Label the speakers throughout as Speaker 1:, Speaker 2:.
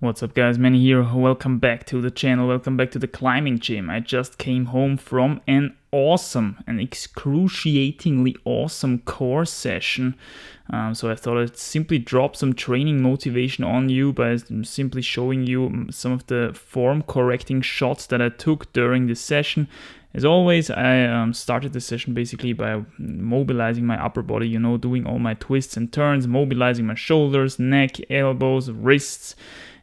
Speaker 1: What's up guys, Manny here, welcome back to the channel, welcome back to the climbing gym. I just came home from an excruciatingly awesome core session. So I thought I'd simply drop some training motivation on you by simply showing you some of the form correcting shots that I took during this session. As always, I started the session basically by mobilizing my upper body, doing all my twists and turns, mobilizing my shoulders, neck, elbows, wrists,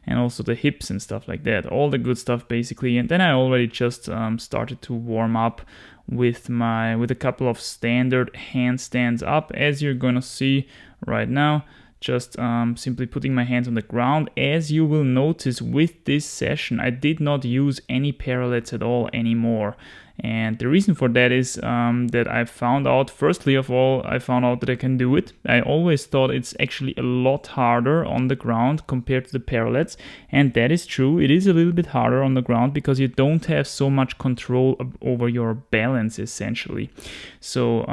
Speaker 1: and also the hips and stuff like that. All the good stuff basically. And then I already just started to warm up with a couple of standard handstands up, as you're gonna see right now. Just simply putting my hands on the ground. As you will notice with this session, I did not use any parallettes at all anymore. And the reason for that is that I found out, firstly of all, that I can do it. I always thought it's actually a lot harder on the ground compared to the parallettes. And that is true. It is a little bit harder on the ground because you don't have so much control over your balance, essentially. So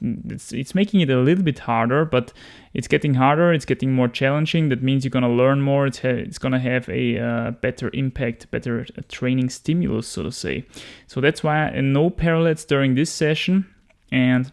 Speaker 1: it's making it a little bit harder, but it's getting harder, it's getting more challenging. That means you're going to learn more. It's going to have a better impact, better training stimulus, so to say. So that's why no parallettes during this session. And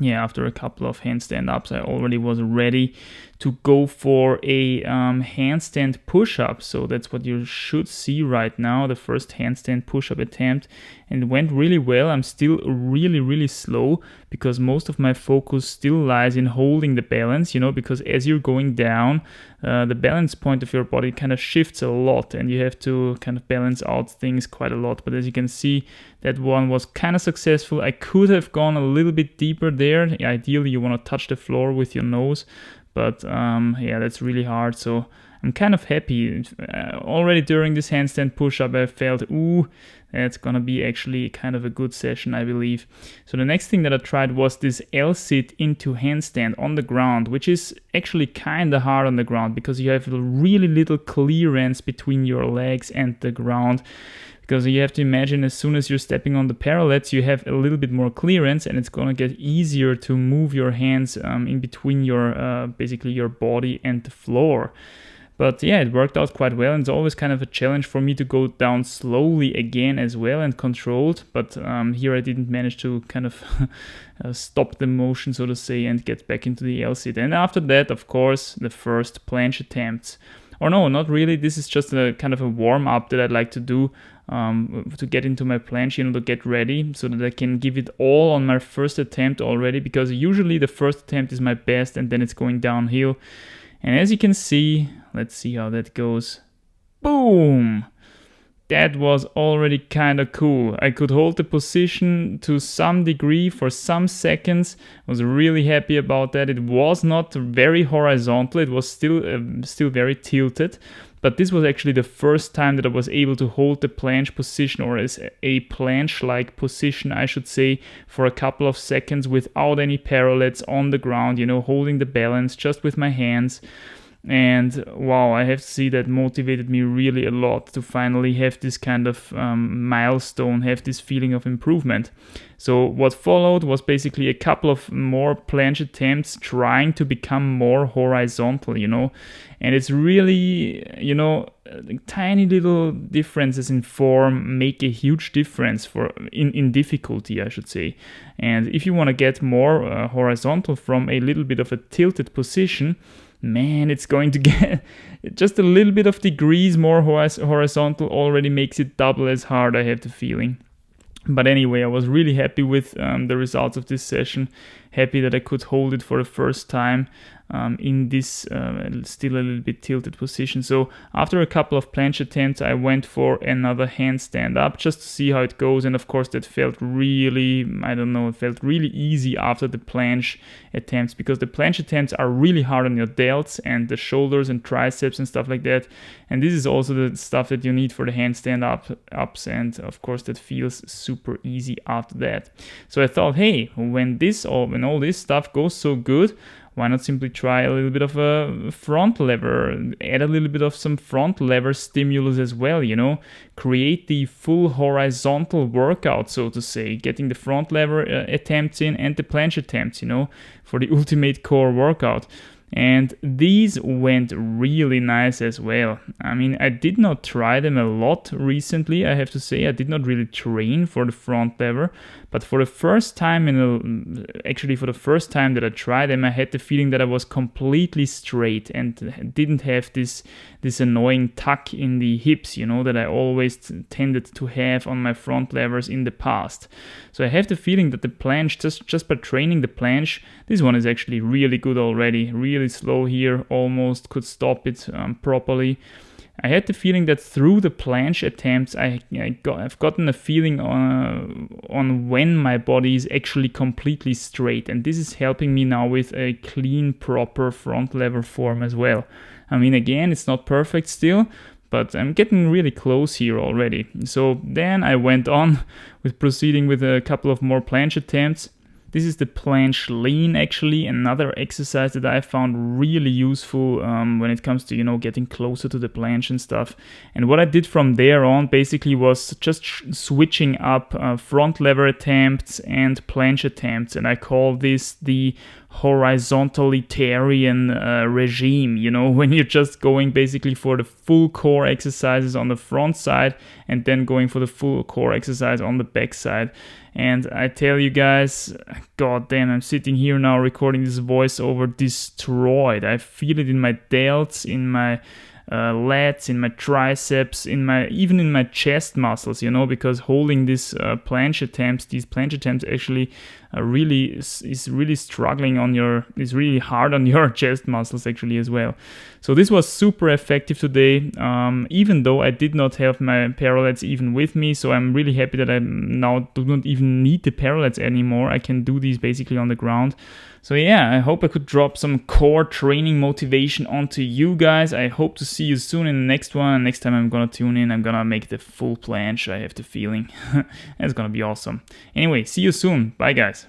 Speaker 1: yeah, after a couple of handstand ups, I already was ready to go for a handstand push-up. So that's what you should see right now, the first handstand push-up attempt. And it went really well. I'm still really slow because most of my focus still lies in holding the balance, because as you're going down, the balance point of your body kind of shifts a lot and you have to kind of balance out things quite a lot. But as you can see, that one was kind of successful. I could have gone a little bit deeper there. Ideally, you want to touch the floor with your nose. But yeah, that's really hard. So I'm kind of happy. Already during this handstand push-up, I felt, ooh, that's gonna be actually kind of a good session, I believe. So the next thing that I tried was this L-sit into handstand on the ground, which is actually kind of hard on the ground because you have really little clearance between your legs and the ground. Because you have to imagine, as soon as you're stepping on the parallettes, you have a little bit more clearance and it's going to get easier to move your hands in between your basically your body and the floor. But yeah, it worked out quite well, and it's always kind of a challenge for me to go down slowly again as well and controlled. But here I didn't manage to kind of stop the motion, so to say, and get back into the L-sit. And after that, of course, the first planche attempts. Or no, not really. This is just a kind of a warm-up that I'd like to do to get into my planche, to get ready so that I can give it all on my first attempt already, because usually the first attempt is my best and then it's going downhill. And as you can see, let's see how that goes. Boom! That was already kind of cool. I could hold the position to some degree for some seconds. I was really happy about that. It was not very horizontal. It was still very tilted. But this was actually the first time that I was able to hold the planche position, or as a planche-like position, I should say, for a couple of seconds without any parallettes on the ground, holding the balance just with my hands. And wow, I have to say that motivated me really a lot to finally have this kind of milestone, have this feeling of improvement. So what followed was basically a couple of more planche attempts trying to become more horizontal, and it's really, tiny little differences in form make a huge difference in difficulty, I should say. And if you want to get more horizontal from a little bit of a tilted position, man, it's going to get just a little bit of degrees more horizontal already makes it double as hard, I have the feeling. But anyway, I was really happy with the results of this session. Happy that I could hold it for the first time in this still a little bit tilted position. So after a couple of planche attempts, I went for another handstand up just to see how it goes. And of course, that felt really, it felt really easy after the planche attempts, because the planche attempts are really hard on your delts and the shoulders and triceps and stuff like that. And this is also the stuff that you need for the handstand ups. And of course, that feels super easy after that. So I thought, hey, when all this stuff goes so good, why not simply try a little bit of a front lever, add a little bit of some front lever stimulus as well, create the full horizontal workout, so to say, getting the front lever attempts in and the planche attempts, for the ultimate core workout. And these went really nice as well. I mean, I did not try them a lot recently, I have to say. I did not really train for the front lever, but for the first time for the first time that I tried them, I had the feeling that I was completely straight and didn't have this annoying tuck in the hips, that I always tended to have on my front levers in the past. So I have the feeling that the planche, just by training the planche, this one is actually really good already, really slow here, almost could stop it properly. I had the feeling that through the planche attempts, I've gotten a feeling on when my body is actually completely straight, and this is helping me now with a clean, proper front lever form as well. I mean, again, it's not perfect still, but I'm getting really close here already. So then I went on with proceeding with a couple of more planche attempts. This is the planche lean, actually, another exercise that I found really useful when it comes to, getting closer to the planche and stuff. And what I did from there on basically was just switching up front lever attempts and planche attempts. And I call this the horizontalitarian regime, when you're just going basically for the full core exercises on the front side and then going for the full core exercise on the back side. And I tell you guys, god damn, I'm sitting here now recording this voiceover destroyed. I feel it in my delts, in my lats, in my triceps, even in my chest muscles, because holding these planche attempts actually is really hard on your chest muscles actually as well. So this was super effective today, even though I did not have my parallettes even with me. So I'm really happy that I now do not even need the parallettes anymore. I can do these basically on the ground. So yeah, I hope I could drop some core training motivation onto you guys. I hope to see you soon in the next one. Next time I'm gonna tune in, I'm gonna make the full planche, I have the feeling. That's gonna be awesome. Anyway, see you soon. Bye guys.